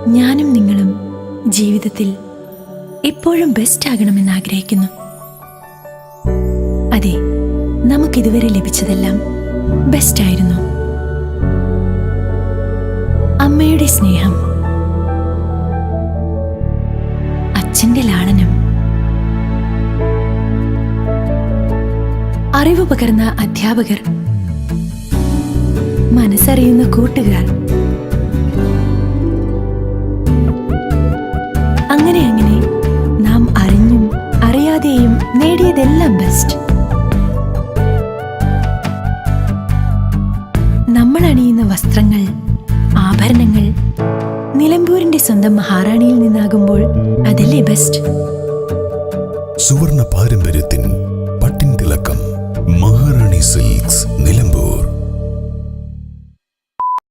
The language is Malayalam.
ഞാനും നിങ്ങളും ജീവിതത്തിൽ എപ്പോഴും ബെസ്റ്റ് ആകണമെന്ന് ആഗ്രഹിക്കുന്നു. അതെ, നമുക്കിതുവരെ ലഭിച്ചതെല്ലാം ബെസ്റ്റ് ആയിരുന്നു. അമ്മയുടെ സ്നേഹം, അച്ഛന്റെ ലാളനം, അറിവ് പകർന്ന അധ്യാപകർ, മനസ്സറിയുന്ന കൂട്ടുകാർ, അങ്ങനെ അങ്ങനെ നാം അറിഞ്ഞും അറിയാതെയും നേടിയതെല്ലാം ബെസ്റ്റ്. നമ്മൾ അണിയുന്ന വസ്ത്രങ്ങൾ, ആഭരണങ്ങൾ നിലമ്പൂരിന്റെ സ്വന്തം മഹാറാണിയിൽ നിന്നാകുമ്പോൾ അതല്ലേ ബെസ്റ്റ്. സുവർണ പാരമ്പര്യത്തിൻ പട്ടിൻ തിളക്കം, മഹാറാണി സിൽക്സ്.